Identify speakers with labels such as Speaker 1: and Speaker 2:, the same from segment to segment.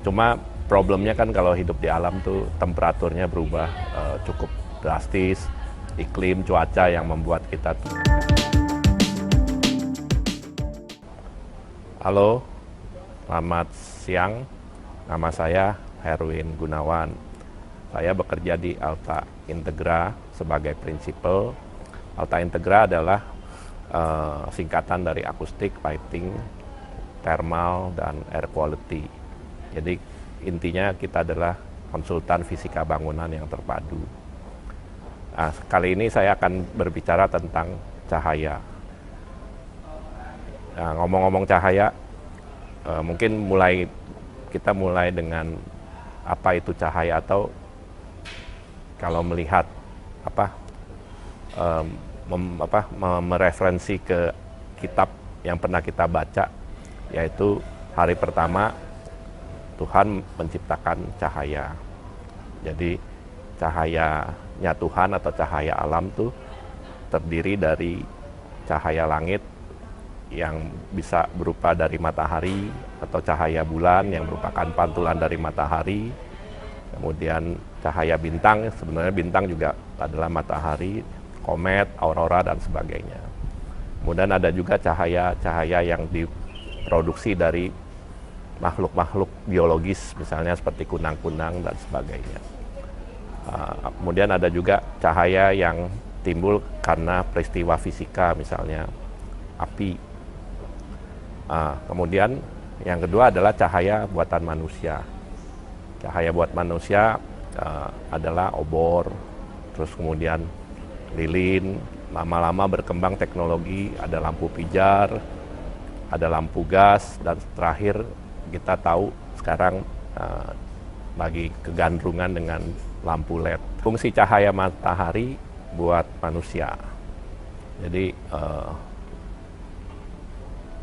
Speaker 1: Cuma problemnya kan kalau hidup di alam tuh temperaturnya berubah cukup drastis, iklim, cuaca yang membuat kita tuh. Halo, selamat siang. Nama saya Herwin Gunawan. Saya bekerja di Alta Integra sebagai prinsipal. Alta Integra adalah singkatan dari akustik, lighting, thermal, dan air quality. Jadi intinya kita adalah konsultan fisika bangunan yang terpadu. Nah, kali ini saya akan berbicara tentang cahaya. Nah, ngomong-ngomong cahaya, mungkin kita mulai dengan apa itu cahaya, atau kalau melihat mereferensi ke kitab yang pernah kita baca, yaitu hari pertama Tuhan menciptakan cahaya. Jadi cahayanya Tuhan atau cahaya alam tuh terdiri dari cahaya langit yang bisa berupa dari matahari, atau cahaya bulan yang merupakan pantulan dari matahari. Kemudian cahaya bintang, sebenarnya bintang juga adalah matahari, komet, aurora, dan sebagainya. Kemudian ada juga cahaya-cahaya yang diproduksi dari makhluk-makhluk biologis, misalnya seperti kunang-kunang dan sebagainya. Kemudian ada juga cahaya yang timbul karena peristiwa fisika, misalnya api. Kemudian yang kedua adalah cahaya buatan manusia. Cahaya buat manusia adalah obor, terus kemudian lilin. Lama-lama berkembang teknologi, ada lampu pijar, ada lampu gas, dan terakhir kita tahu sekarang lagi kegandrungan dengan lampu LED. Fungsi cahaya matahari buat manusia. Jadi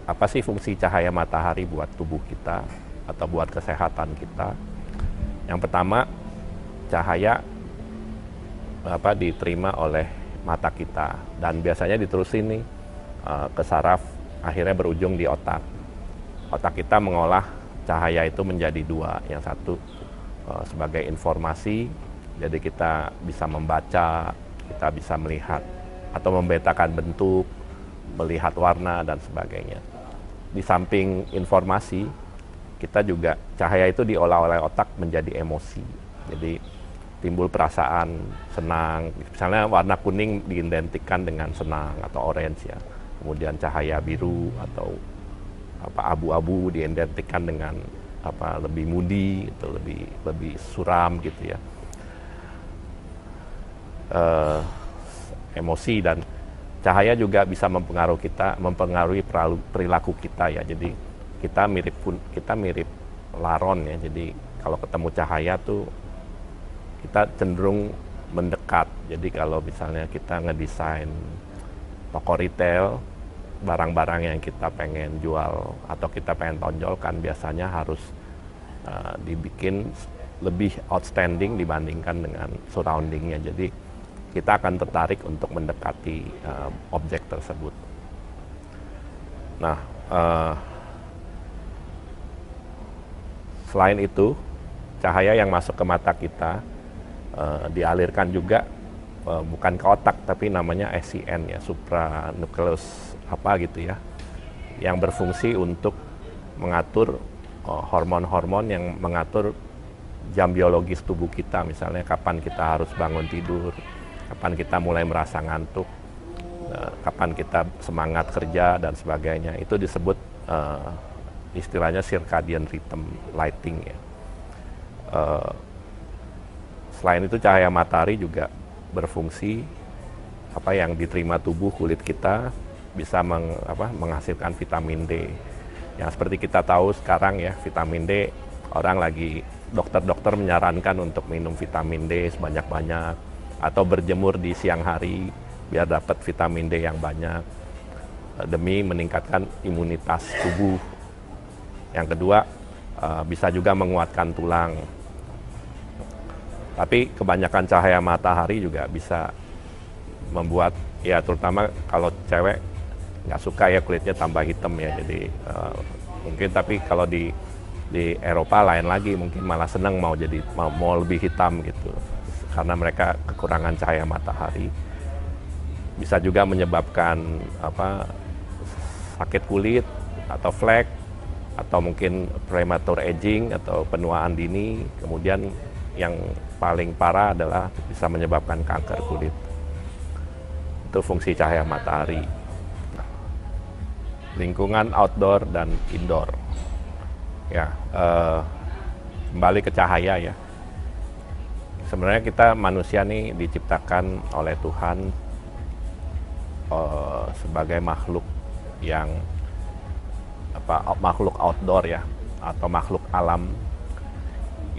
Speaker 1: apa sih fungsi cahaya matahari buat tubuh kita atau buat kesehatan kita? Yang pertama, cahaya diterima oleh mata kita, dan biasanya diterusin nih ke saraf, akhirnya berujung di otak. Otak kita mengolah cahaya itu menjadi dua. Yang satu sebagai informasi, jadi kita bisa membaca, kita bisa melihat atau memetakan bentuk, melihat warna, dan sebagainya. Di samping informasi, kita juga cahaya itu diolah oleh otak menjadi emosi. Jadi timbul perasaan senang. Misalnya warna kuning diidentikan dengan senang atau orange ya. Kemudian cahaya biru atau abu-abu diidentikan dengan lebih moody atau lebih suram gitu ya. Emosi dan cahaya juga bisa mempengaruhi perilaku kita ya. Jadi kita mirip laron ya. Jadi kalau ketemu cahaya tuh kita cenderung mendekat. Jadi kalau misalnya kita ngedesain toko retail, barang-barang yang kita pengen jual atau kita pengen tonjolkan biasanya harus dibikin lebih outstanding dibandingkan dengan surroundingnya. Jadi kita akan tertarik untuk mendekati objek tersebut. Nah, selain itu, cahaya yang masuk ke mata kita dialirkan juga bukan ke otak, tapi namanya SCN ya, supranucleus gitu ya, yang berfungsi untuk mengatur hormon-hormon yang mengatur jam biologis tubuh kita, misalnya kapan kita harus bangun tidur, kapan kita mulai merasa ngantuk, kapan kita semangat kerja, dan sebagainya. Itu disebut istilahnya circadian rhythm lighting ya. Selain itu, cahaya matahari juga berfungsi yang diterima tubuh kulit kita bisa menghasilkan vitamin D. Yang seperti kita tahu sekarang ya, vitamin D, dokter-dokter menyarankan untuk minum vitamin D sebanyak-banyak atau berjemur di siang hari biar dapat vitamin D yang banyak demi meningkatkan imunitas tubuh. Yang kedua, bisa juga menguatkan tulang. Tapi kebanyakan cahaya matahari juga bisa membuat, ya terutama kalau cewek nggak suka ya kulitnya tambah hitam ya. Jadi mungkin, tapi kalau di Di Eropa lain lagi, mungkin malah senang mau lebih hitam gitu, karena mereka kekurangan cahaya matahari. Bisa juga menyebabkan sakit kulit atau flek, atau mungkin premature aging atau penuaan dini. Kemudian yang paling parah adalah bisa menyebabkan kanker kulit. Itu fungsi cahaya matahari. Lingkungan outdoor dan indoor. Ya, kembali ke cahaya ya. Sebenarnya kita manusia nih diciptakan oleh Tuhan sebagai makhluk yang makhluk outdoor ya, atau makhluk alam,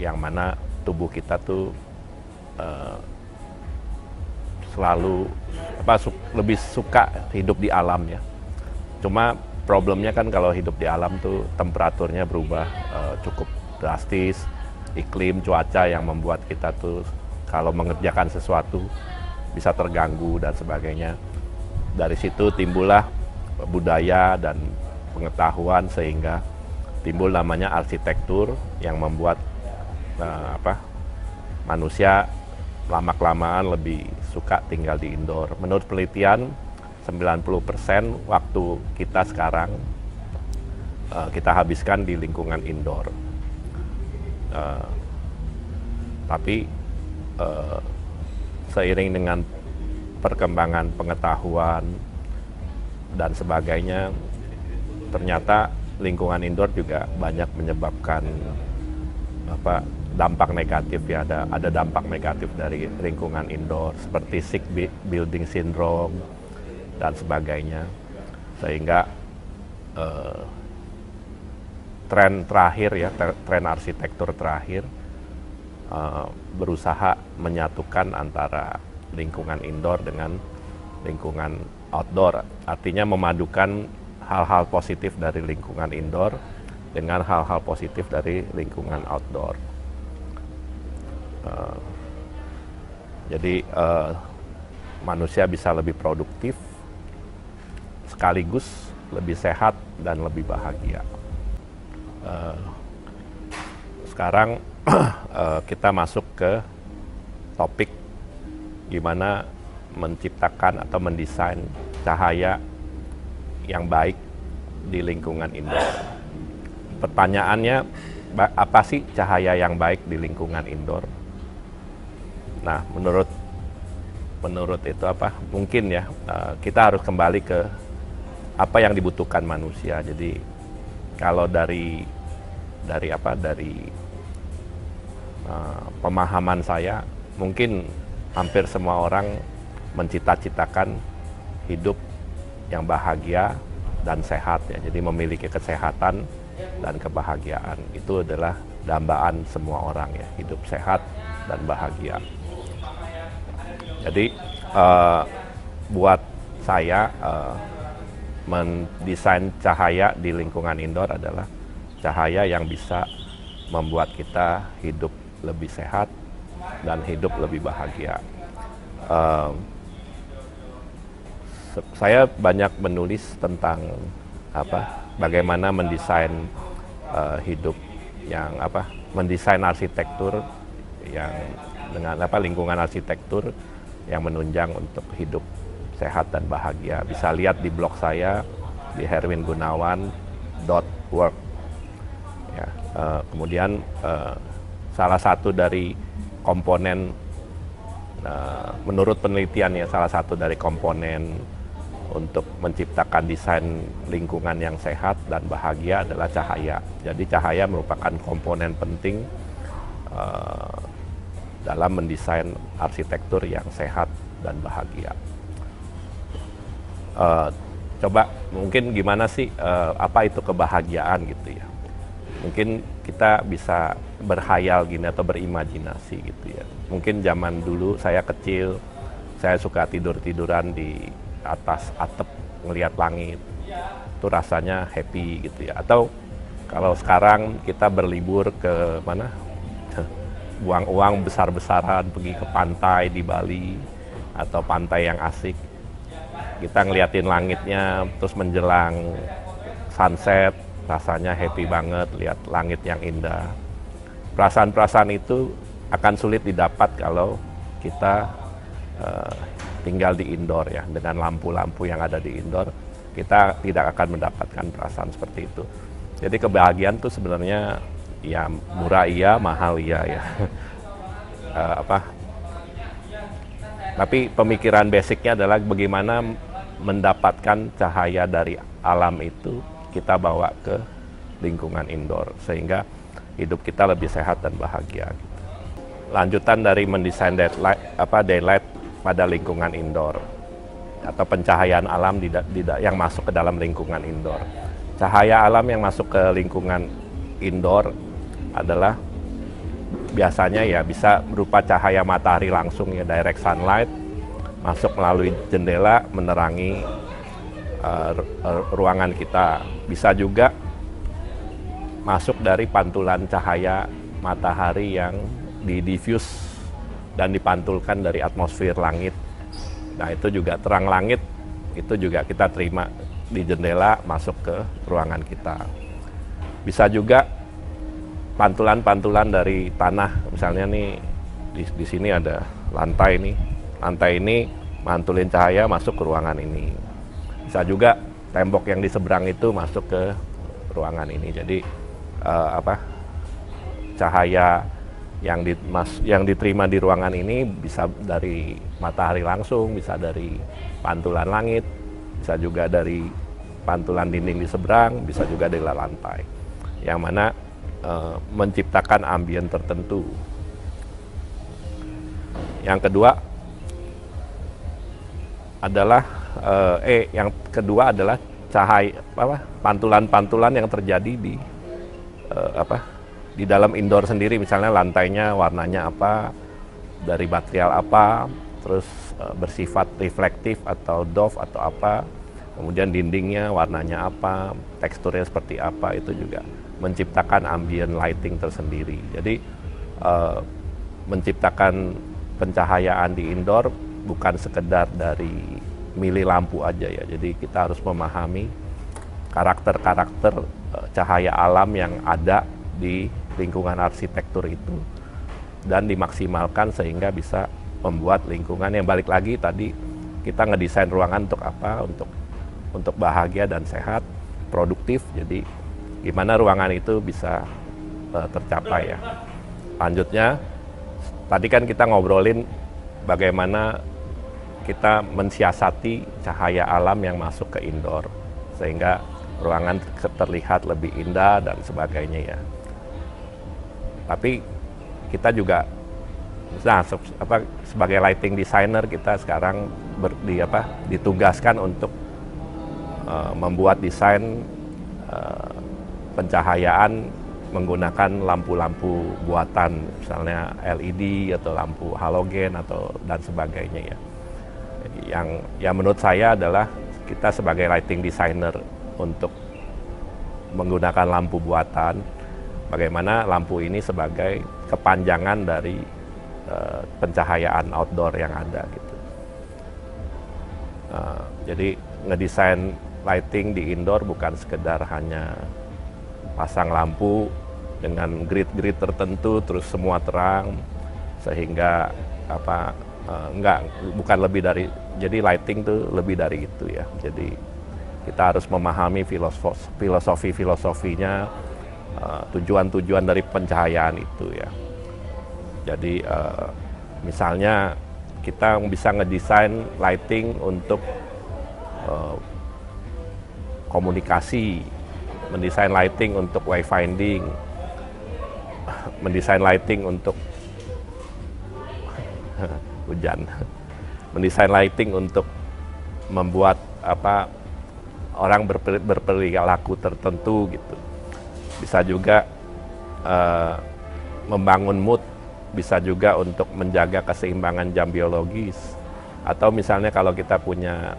Speaker 1: yang mana tubuh kita tuh selalu lebih suka hidup di alam ya. Cuma problemnya kan kalau hidup di alam tuh temperaturnya berubah cukup drastis, iklim, cuaca yang membuat kita tuh kalau mengerjakan sesuatu bisa terganggu dan sebagainya. Dari situ timbullah budaya dan pengetahuan, sehingga timbul namanya arsitektur yang membuat manusia lama-kelamaan lebih suka tinggal di indoor. Menurut penelitian, 90% waktu kita sekarang kita habiskan di lingkungan indoor. Tapi seiring dengan perkembangan pengetahuan dan sebagainya, ternyata lingkungan indoor juga banyak menyebabkan dampak negatif ya. Ada dampak negatif dari lingkungan indoor, seperti sick building syndrome dan sebagainya. Sehingga tren terakhir ya, tren arsitektur terakhir berusaha menyatukan antara lingkungan indoor dengan lingkungan outdoor. Artinya memadukan hal-hal positif dari lingkungan indoor dengan hal-hal positif dari lingkungan outdoor. Jadi manusia bisa lebih produktif, sekaligus lebih sehat dan lebih bahagia. Sekarang kita masuk ke topik gimana menciptakan atau mendesain cahaya yang baik di lingkungan indoor. Pertanyaannya, apa sih cahaya yang baik di lingkungan indoor? Nah, menurut itu mungkin ya, kita harus kembali ke apa yang dibutuhkan manusia. Jadi kalau dari pemahaman saya, mungkin hampir semua orang mencita-citakan hidup yang bahagia dan sehat ya. Jadi memiliki kesehatan dan kebahagiaan itu adalah dambaan semua orang ya, hidup sehat dan bahagia. Jadi buat saya mendesain cahaya di lingkungan indoor adalah cahaya yang bisa membuat kita hidup lebih sehat dan hidup lebih bahagia. Saya banyak menulis tentang bagaimana mendesain hidup yang mendesain arsitektur yang dengan lingkungan arsitektur yang menunjang untuk hidup sehat dan bahagia. Bisa lihat di blog saya di herwingunawan.org. Ya, kemudian salah satu dari komponen menurut penelitian ya, salah satu dari komponen untuk menciptakan desain lingkungan yang sehat dan bahagia adalah cahaya. Jadi cahaya merupakan komponen penting dalam mendesain arsitektur yang sehat dan bahagia. Coba mungkin gimana sih apa itu kebahagiaan gitu ya. Mungkin kita bisa berhayal gini atau berimajinasi gitu ya. Mungkin zaman dulu saya kecil, saya suka tidur-tiduran di atas atap ngelihat langit. Itu rasanya happy gitu ya. Atau kalau sekarang kita berlibur ke mana? Buang uang besar-besaran pergi ke pantai di Bali atau pantai yang asik. Kita ngeliatin langitnya terus menjelang sunset, rasanya happy banget lihat langit yang indah. Perasaan-perasaan itu akan sulit didapat kalau kita tinggal di indoor ya. Dengan lampu-lampu yang ada di indoor, kita tidak akan mendapatkan perasaan seperti itu. Jadi kebahagiaan tuh sebenarnya ya murah iya, mahal iya ya. Tapi pemikiran basicnya adalah bagaimana mendapatkan cahaya dari alam itu kita bawa ke lingkungan indoor sehingga hidup kita lebih sehat dan bahagia. Gitu. Lanjutan dari mendesain daylight pada lingkungan indoor atau pencahayaan alam yang masuk ke dalam lingkungan indoor. Cahaya alam yang masuk ke lingkungan indoor adalah biasanya ya bisa berupa cahaya matahari langsung ya, direct sunlight masuk melalui jendela menerangi ruangan kita. Bisa juga masuk dari pantulan cahaya matahari yang didifuse dan dipantulkan dari atmosfer langit. Nah itu juga terang langit, itu juga kita terima di jendela masuk ke ruangan kita. Bisa juga pantulan-pantulan dari tanah, misalnya nih di sini ada lantai nih, lantai ini mantulin cahaya masuk ke ruangan ini. Bisa juga tembok yang di seberang itu masuk ke ruangan ini. Jadi cahaya yang diterima di ruangan ini bisa dari matahari langsung, bisa dari pantulan langit, bisa juga dari pantulan dinding di seberang, bisa juga dari lantai. Yang mana menciptakan ambien tertentu. Yang kedua adalah cahaya pantulan-pantulan yang terjadi di dalam indoor sendiri, misalnya lantainya warnanya apa, dari material apa, terus bersifat reflektif atau doff atau apa, kemudian dindingnya warnanya apa, teksturnya seperti apa, itu juga menciptakan ambient lighting tersendiri. Jadi menciptakan pencahayaan di indoor bukan sekedar dari milih lampu aja ya. Jadi kita harus memahami karakter-karakter cahaya alam yang ada di lingkungan arsitektur itu dan dimaksimalkan sehingga bisa membuat lingkungan yang balik lagi tadi kita ngedesain ruangan untuk apa? Untuk bahagia dan sehat, produktif. Jadi gimana ruangan itu bisa tercapai ya. Lanjutnya, tadi kan kita ngobrolin bagaimana kita mensiasati cahaya alam yang masuk ke indoor sehingga ruangan terlihat lebih indah dan sebagainya ya. Tapi kita juga sebagai lighting designer kita sekarang ditugaskan untuk membuat desain pencahayaan menggunakan lampu-lampu buatan, misalnya LED atau lampu halogen dan sebagainya ya. Yang menurut saya adalah kita sebagai lighting designer untuk menggunakan lampu buatan, bagaimana lampu ini sebagai kepanjangan dari pencahayaan outdoor yang ada gitu. Jadi ngedesain lighting di indoor bukan sekedar hanya pasang lampu dengan grid-grid tertentu terus semua terang sehingga bukan lebih dari, jadi lighting tuh lebih dari itu ya. Jadi kita harus memahami filosofinya, tujuan-tujuan dari pencahayaan itu ya. Jadi misalnya kita bisa ngedesain lighting untuk komunikasi, mendesain lighting untuk wayfinding, mendesain lighting untuk hujan, mendesain lighting untuk membuat orang berperilaku tertentu gitu. Bisa juga membangun mood, bisa juga untuk menjaga keseimbangan jam biologis, atau misalnya kalau kita punya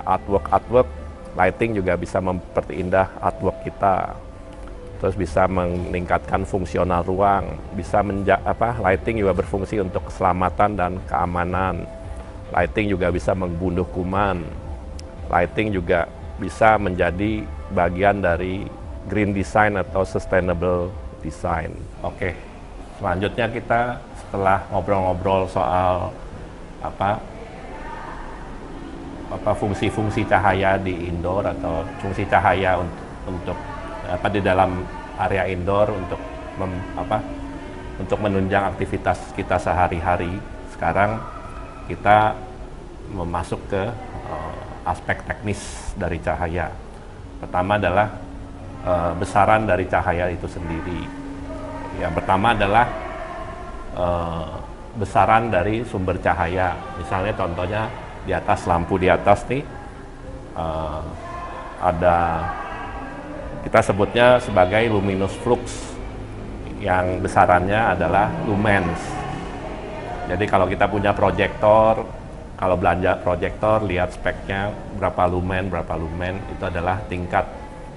Speaker 1: artwork, lighting juga bisa memperindah artwork kita. Terus bisa meningkatkan fungsional ruang, bisa lighting juga berfungsi untuk keselamatan dan keamanan. Lighting juga bisa membunuh kuman. Lighting juga bisa menjadi bagian dari green design atau sustainable design. Oke, selanjutnya kita setelah ngobrol-ngobrol soal fungsi-fungsi cahaya di indoor atau fungsi cahaya untuk di dalam area indoor untuk menunjang aktivitas kita sehari-hari. Sekarang kita masuk ke aspek teknis dari cahaya. Pertama adalah besaran dari cahaya itu sendiri. Yang pertama adalah besaran dari sumber cahaya. Misalnya contohnya di atas lampu di atas nih ada, kita sebutnya sebagai luminous flux yang besarannya adalah lumens. Jadi kalau kita punya proyektor, kalau belanja proyektor lihat speknya berapa lumen itu adalah tingkat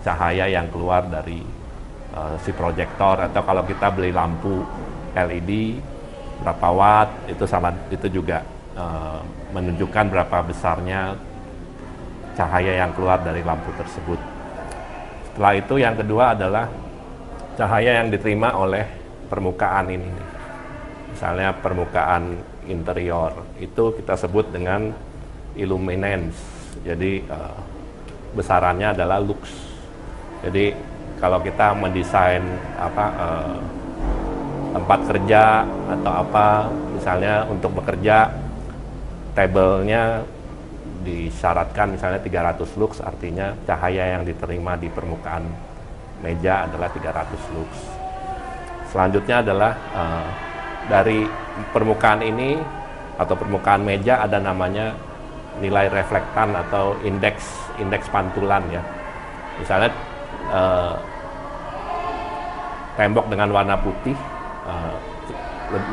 Speaker 1: cahaya yang keluar dari si proyektor. Atau kalau kita beli lampu LED berapa watt, itu juga menunjukkan berapa besarnya cahaya yang keluar dari lampu tersebut. Setelah itu yang kedua adalah cahaya yang diterima oleh permukaan ini. Misalnya permukaan interior, itu kita sebut dengan illuminance. Jadi besarannya adalah lux. Jadi kalau kita mendesain tempat kerja atau misalnya untuk bekerja, tabelnya disyaratkan misalnya 300 lux, artinya cahaya yang diterima di permukaan meja adalah 300 lux. Selanjutnya adalah dari permukaan ini atau permukaan meja ada namanya nilai reflektan atau indeks pantulan ya. Misalnya tembok dengan warna putih,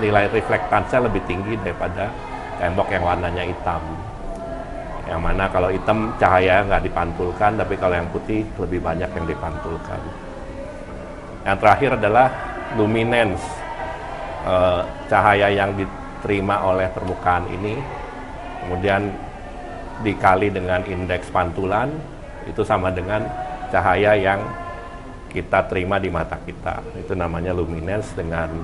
Speaker 1: nilai reflektansinya lebih tinggi daripada tembok yang warnanya hitam. Yang mana kalau hitam cahaya nggak dipantulkan, tapi kalau yang putih lebih banyak yang dipantulkan. Yang terakhir adalah luminance, cahaya yang diterima oleh permukaan ini, kemudian dikali dengan indeks pantulan, itu sama dengan cahaya yang kita terima di mata kita. Itu namanya luminance dengan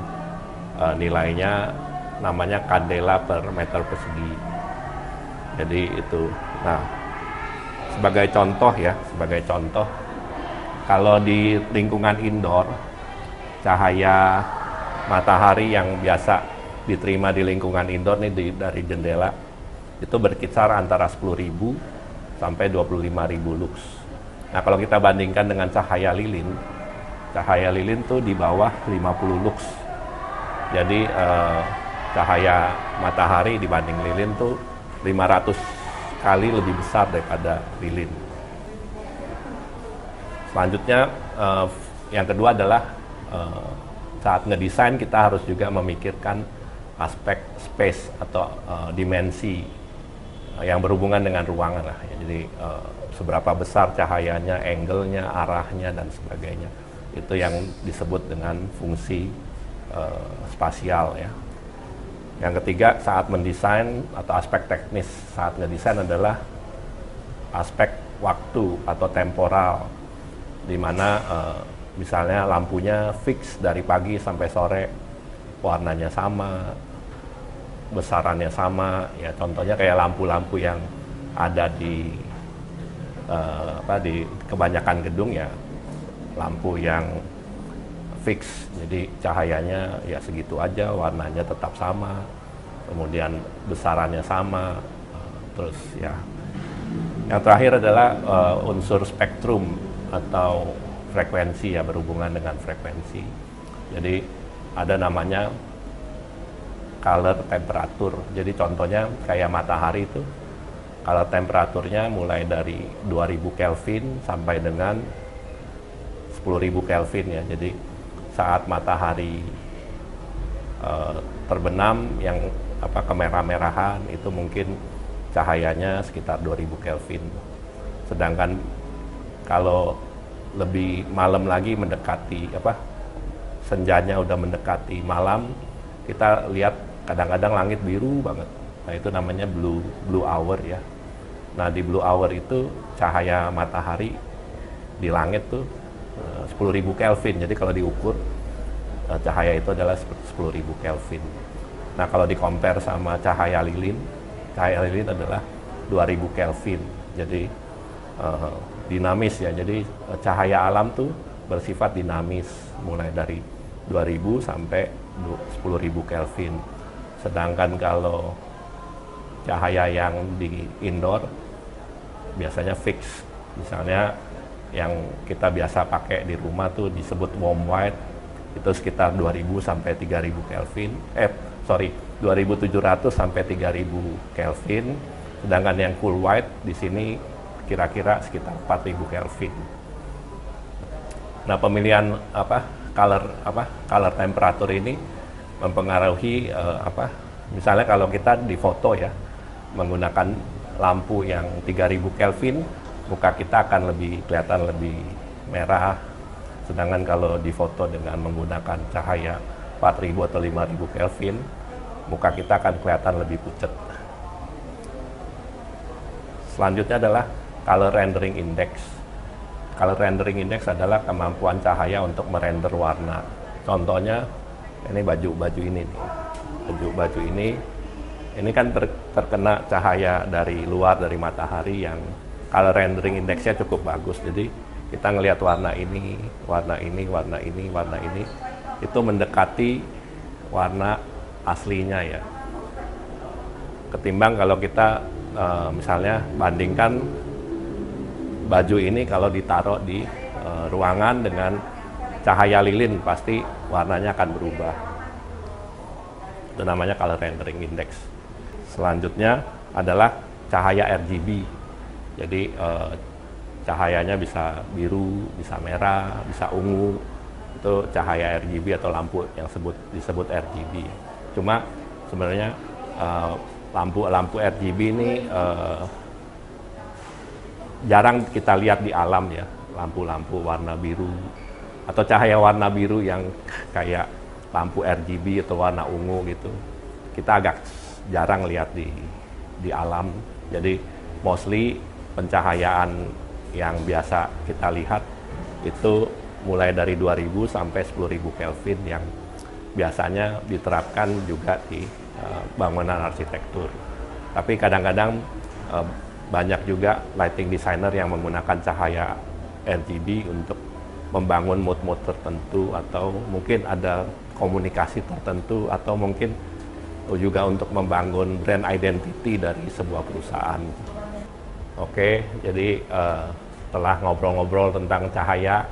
Speaker 1: nilainya namanya kandela per meter persegi. Jadi itu. Nah, sebagai contoh, kalau di lingkungan indoor, cahaya matahari yang biasa diterima di lingkungan indoor nih dari jendela itu berkisar antara 10.000 sampai 25.000 lux. Nah, kalau kita bandingkan dengan cahaya lilin tuh di bawah 50 lux. Jadi cahaya matahari dibanding lilin tuh 500 kali lebih besar daripada lilin. Selanjutnya yang kedua adalah saat ngedesain kita harus juga memikirkan aspek space atau dimensi yang berhubungan dengan ruangan lah. Jadi seberapa besar cahayanya, angle-nya, arahnya dan sebagainya. Itu yang disebut dengan fungsi spasial ya. Yang ketiga saat mendesain atau aspek teknis saat ngedesain adalah aspek waktu atau temporal, di mana misalnya lampunya fix dari pagi sampai sore, warnanya sama, besarannya sama, ya contohnya kayak lampu-lampu yang ada di kebanyakan gedung ya, lampu yang fix, jadi cahayanya ya segitu aja, warnanya tetap sama, kemudian besarannya sama, terus ya. Yang terakhir adalah unsur spektrum atau frekuensi ya, berhubungan dengan frekuensi. Jadi ada namanya color temperatur. Jadi contohnya kayak matahari itu, kalau temperaturnya mulai dari 2000 Kelvin sampai dengan 10.000 Kelvin ya. Jadi saat matahari terbenam yang kemerah-merahan itu mungkin cahayanya sekitar 2000 Kelvin. Sedangkan kalau lebih malam lagi mendekati senjanya udah mendekati malam, kita lihat kadang-kadang langit biru banget. Nah, itu namanya blue hour ya. Nah, di blue hour itu cahaya matahari di langit tuh 10.000 Kelvin. Jadi kalau diukur cahaya itu adalah 10.000 Kelvin. Nah kalau di-compare sama cahaya lilin adalah 2.000 Kelvin. Jadi dinamis ya. Jadi cahaya alam tuh bersifat dinamis mulai dari 2.000 sampai 10.000 Kelvin. Sedangkan kalau cahaya yang di indoor biasanya fix. Misalnya yang kita biasa pakai di rumah tuh disebut warm white, itu sekitar 2.000 sampai 3.000 Kelvin. 2.700 sampai 3.000 Kelvin. Sedangkan yang cool white di sini kira-kira sekitar 4.000 Kelvin. Nah, pemilihan color temperatur ini mempengaruhi misalnya kalau kita di foto ya menggunakan lampu yang 3.000 Kelvin, muka kita akan kelihatan lebih merah. Sedangkan kalau di foto dengan menggunakan cahaya 4.000 atau 5.000 Kelvin, muka kita akan kelihatan lebih pucat. Selanjutnya adalah color rendering index. Color rendering index adalah kemampuan cahaya untuk merender warna. Contohnya ini baju ini nih. Baju ini kan terkena cahaya dari luar, dari matahari, yang color rendering indexnya cukup bagus. Jadi kita ngelihat warna ini, itu mendekati warna aslinya ya. Ketimbang kalau kita misalnya bandingkan baju ini kalau ditaruh di ruangan dengan cahaya lilin, pasti warnanya akan berubah. Itu namanya color rendering index. Selanjutnya adalah cahaya RGB. Jadi cahayanya bisa biru, bisa merah, bisa ungu. Itu cahaya RGB atau lampu yang disebut RGB. Cuma sebenarnya lampu RGB ini jarang kita lihat di alam ya, lampu-lampu warna biru atau cahaya warna biru yang kayak lampu RGB atau warna ungu gitu. Kita agak jarang lihat di alam. Jadi mostly pencahayaan yang biasa kita lihat itu mulai dari 2.000 sampai 10.000 Kelvin yang biasanya diterapkan juga di bangunan arsitektur. Tapi kadang-kadang banyak juga lighting designer yang menggunakan cahaya RGB untuk membangun mood-mood tertentu, atau mungkin ada komunikasi tertentu, atau mungkin juga untuk membangun brand identity dari sebuah perusahaan. Oke, jadi setelah ngobrol-ngobrol tentang cahaya,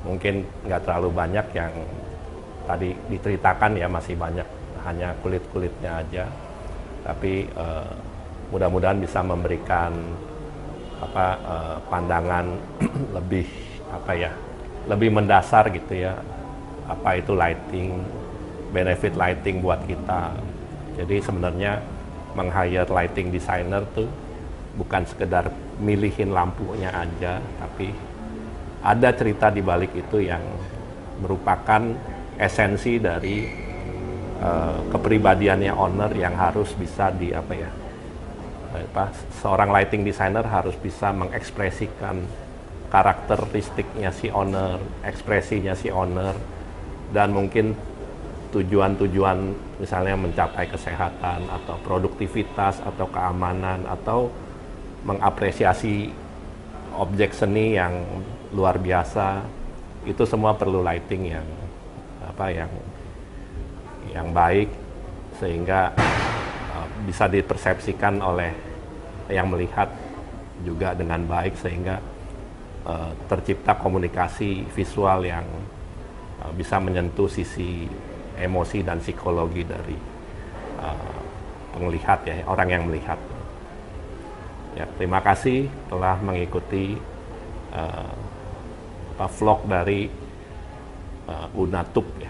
Speaker 1: mungkin nggak terlalu banyak yang tadi diceritakan ya, masih banyak hanya kulit-kulitnya aja. Tapi mudah-mudahan bisa memberikan pandangan lebih mendasar gitu ya, apa itu lighting, benefit lighting buat kita. Jadi sebenarnya meng-hire lighting designer tuh bukan sekedar milihin lampunya aja, tapi ada cerita di balik itu yang merupakan esensi dari kepribadiannya owner yang harus bisa seorang lighting designer harus bisa mengekspresikan karakteristiknya si owner, ekspresinya si owner, dan mungkin tujuan-tujuan misalnya mencapai kesehatan atau produktivitas atau keamanan atau mengapresiasi objek seni yang luar biasa. Itu semua perlu lighting yang baik sehingga bisa dipersepsikan oleh yang melihat juga dengan baik, sehingga tercipta komunikasi visual yang bisa menyentuh sisi emosi dan psikologi dari penglihat ya, orang yang melihat. Ya, terima kasih telah mengikuti vlog dari Unatup ya.